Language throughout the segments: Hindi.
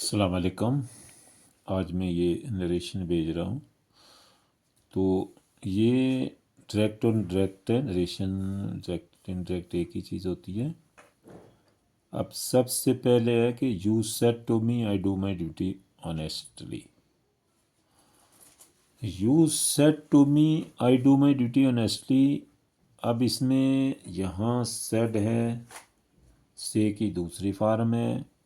अस्सलाम वालेकुम। आज मैं ये नरेशन भेज रहा हूँ। तो ये डायरेक्ट और डायरेक्ट है, नरेशन डायरेक्ट इनडायरेक्ट एक ही चीज़ होती है। अब सबसे पहले है कि you said to me I do my duty honestly. You said to me I do my duty honestly. अब इसमें यहाँ सेड है, से की दूसरी फॉर्म है।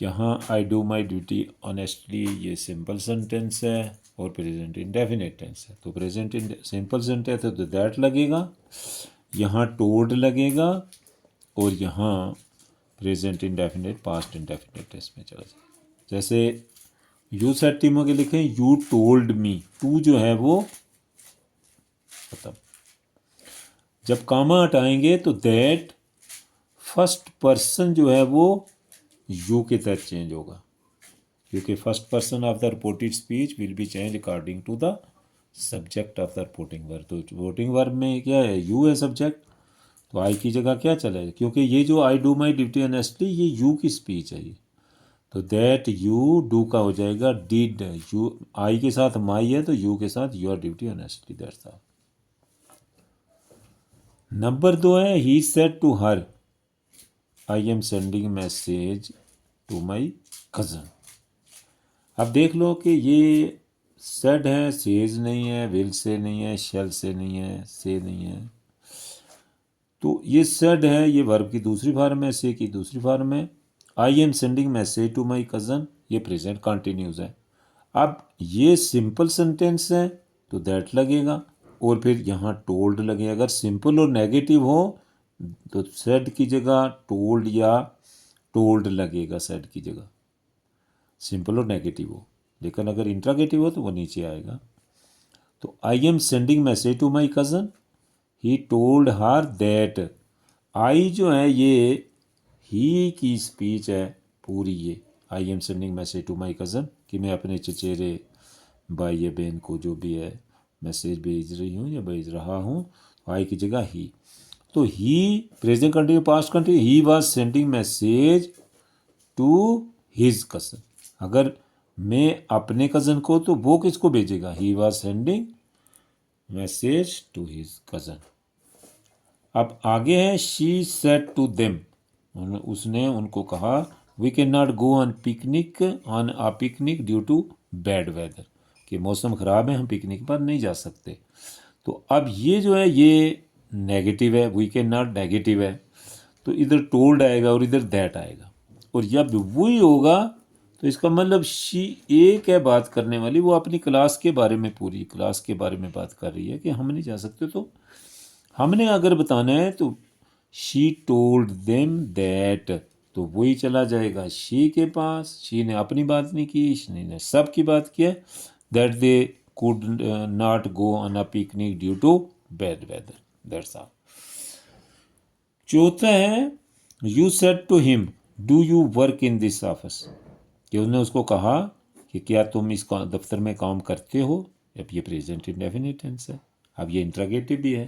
यहाँ आई डू माई ड्यूटी ऑनेस्टली ये सिंपल सेंटेंस है और प्रेजेंट इंडेफिनिट टेंस है। तो प्रेजेंट सिंपल सेंटेंस है तो दैट लगेगा, यहाँ टोल्ड लगेगा और यहाँ present indefinite past indefinite tense में चला जाए। जैसे यू सेड टीमों के लिखे यू टोल्ड मी, टू जो है वो खत्म। जब कामा हटाएंगे तो दैट फर्स्ट पर्सन जो है वो यू के तहत चेंज होगा, क्योंकि first person of the reported speech will be change according to the subject of the reporting verb. तो रिपोर्टिंग वर्ब में क्या है, यू है सब्जेक्ट, तो आई की जगह क्या चलेगा, क्योंकि ये जो आई डू माई ड्यूटी ऑनेस्टली ये यू की स्पीच है ये। तो दैट यू डू का हो जाएगा डिड, यू आई के साथ माई है तो यू के साथ your duty honestly, that's all. Number 2 है he said to her I am sending message to my cousin. अब देख लो कि ये सेड है, सेज नहीं है, विल से नहीं है, शेल से नहीं है, से नहीं है। तो ये सेड है, ये वर्ब की दूसरी फॉर्म है, से की दूसरी फॉर्म है। I am sending message to my cousin ये प्रेजेंट कंटिन्यूस है। अब ये सिंपल सेंटेंस है तो दैट लगेगा और फिर यहाँ टोल्ड लगेगा। अगर सिंपल और नेगेटिव हो तो सेड की जगह टोल्ड या टोल्ड लगेगा सेड की जगह, सिंपल और नेगेटिव हो। लेकिन अगर इंट्रागेटिव हो तो वो नीचे आएगा। तो I am sending message to my cousin, he told her that. I जो है ये ही की स्पीच है पूरी, ये I am sending message to my cousin कि मैं अपने चचेरे भाई या बहन को जो भी है मैसेज भेज रही हूँ या भेज रहा हूँ। आई की जगह ही, तो he present continue past continue, he was sending message to his cousin. अगर मैं अपने कज़न को तो वो किसको भेजेगा, he was sending message to his cousin. अब आगे है शी सेड टू देम, उसने उनको कहा we can not go on picnic on a picnic due to bad weather, कि मौसम ख़राब है हम पिकनिक पर नहीं जा सकते। तो अब ये जो है ये नेगेटिव है, वी कैन नॉट नेगेटिव है, तो इधर टोल्ड आएगा और इधर दैट आएगा। और जब वही होगा तो इसका मतलब शी एक है बात करने वाली, वो अपनी क्लास के बारे में, पूरी क्लास के बारे में बात कर रही है कि हम नहीं जा सकते। तो हमने अगर बताना है तो शी टोल्ड देम दैट, तो वही चला जाएगा शी के पास। शी ने अपनी बात नहीं की, शी ने सब की बात की है। That they could not go on a picnic due to bad weather, that's all. चौथा है you said to him do you work in this office, कि उसने उसको कहा कि क्या तुम इस दफ्तर में काम करते हो। अब ये प्रेजेंट इंडेफिनिट टेंस है। अब ये इंट्रागेटिव भी है।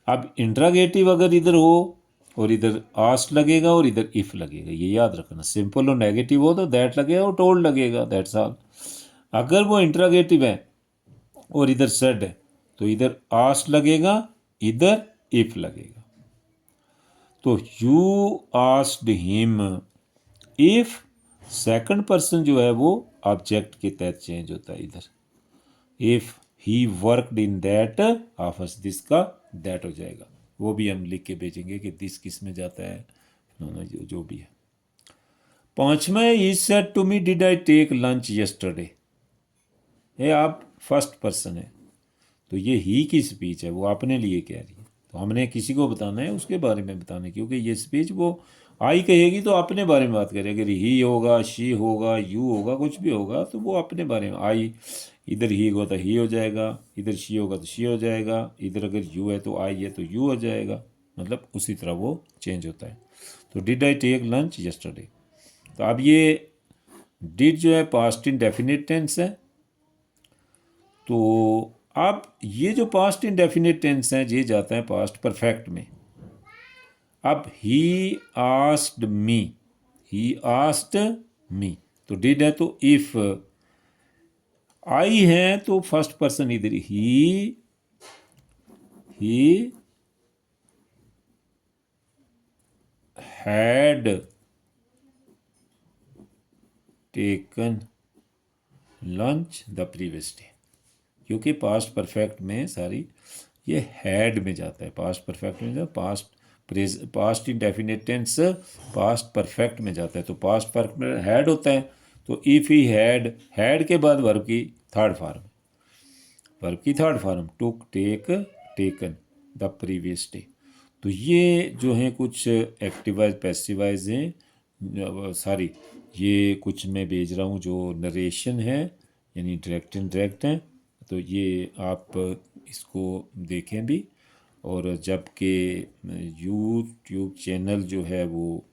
अब इंट्रागेटिव अगर इधर हो और इधर आस्ट लगेगा और इधर इफ लगेगा, ये याद रखना। सिंपल और नेगेटिव हो तो दैट लगेगा और टोल्ड लगेगा, दैट्स ऑल। अगर वो इंट्रागेटिव है और इधर सेड है तो इधर आस्ट लगेगा, इधर इफ लगेगा। तो you asked him, if second person जो है वो ऑब्जेक्ट के तहत चेंज होता है इधर। If he worked in that office, this का दैट हो जाएगा। वो भी हम लिख के भेजेंगे कि दिस किस में जाता है, जो भी है। पांचवा है he said to me did I take lunch yesterday. ये आप फर्स्ट पर्सन है तो ये ही की स्पीच है, वो अपने लिए कह रही है। तो हमने किसी को बताना है उसके बारे में बताना है, क्योंकि ये स्पीच वो आई कहेगी तो अपने बारे में बात करेगी। अगर ही होगा, शी होगा, यू होगा, कुछ भी होगा तो वो अपने बारे में। आई इधर ही होगा तो ही हो जाएगा, इधर शी होगा तो शी हो जाएगा, इधर अगर यू है तो आई है तो यू हो जाएगा, मतलब उसी तरह वो चेंज होता है। तो did I take lunch yesterday, तो अब ये डिड जो है पास्ट इंडेफिनिट टेंस है। तो अब ये जो पास्ट इंडेफिनिट टेंस है ये जाता है पास्ट परफेक्ट में। अब he asked me, he asked me, तो डिड है तो इफ, आई है तो फर्स्ट पर्सन इधर he had taken lunch the previous day, क्योंकि पास्ट परफेक्ट में सारी ये हैड में जाता है, पास्ट परफेक्ट में जाता है, past indefinite tense past perfect में जाता है, तो पास्ट परफेक्ट में हैड होता है, तो इफ़ ही हैड के बाद वर्ब की third form took, take, taken the previous day. तो ये जो हैं कुछ एक्टिवाइज पैसिवाइज हैं, सारी ये कुछ मैं भेज रहा हूँ जो नरेशन है, यानी डायरेक्ट इनडायरेक्ट हैं, तो ये आप इसको देखें भी। और जबकि यूट्यूब चैनल जो है वो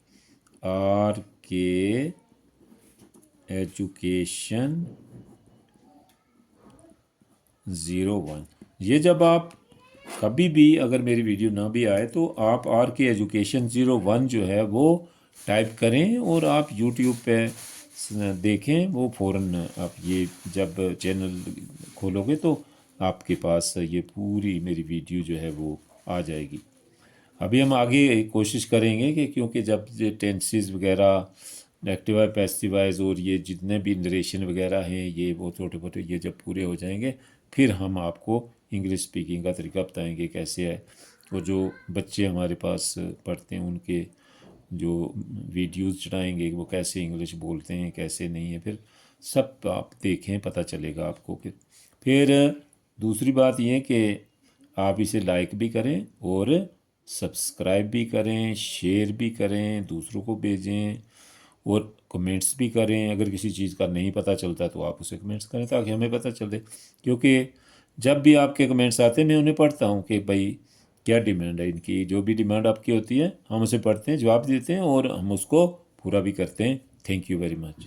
RK एजुकेशन 01, ये जब आप कभी भी अगर मेरी वीडियो ना भी आए तो आप RK एजुकेशन 01 जो है वो टाइप करें और आप यूट्यूब पे देखें, वो फ़ौरन आप ये जब चैनल खोलोगे तो आपके पास ये पूरी मेरी वीडियो जो है वो आ जाएगी। अभी हम आगे कोशिश करेंगे कि क्योंकि जब ये टेंसेस वगैरह एक्टिवा पैसिवाइज और ये जितने भी नरेशन वगैरह हैं ये वो छोटे मोटे ये जब पूरे हो जाएंगे फिर हम आपको इंग्लिश स्पीकिंग का तरीका बताएंगे कैसे है। और जो बच्चे हमारे पास पढ़ते हैं उनके जो वीडियोस चढ़ाएंगे वो कैसे इंग्लिश बोलते हैं कैसे नहीं है, फिर सब आप देखें, पता चलेगा आपको। फिर दूसरी बात ये कि आप इसे लाइक भी करें और सब्सक्राइब भी करें, शेयर भी करें, दूसरों को भेजें और कमेंट्स भी करें। अगर किसी चीज़ का नहीं पता चलता तो आप उसे कमेंट्स करें ताकि हमें पता चले, क्योंकि जब भी आपके कमेंट्स आते हैं मैं उन्हें पढ़ता हूँ कि भाई क्या डिमांड है इनकी, जो भी डिमांड आपकी होती है हम उसे पढ़ते हैं, जवाब देते हैं और हम उसको पूरा भी करते हैं। Thank you very much.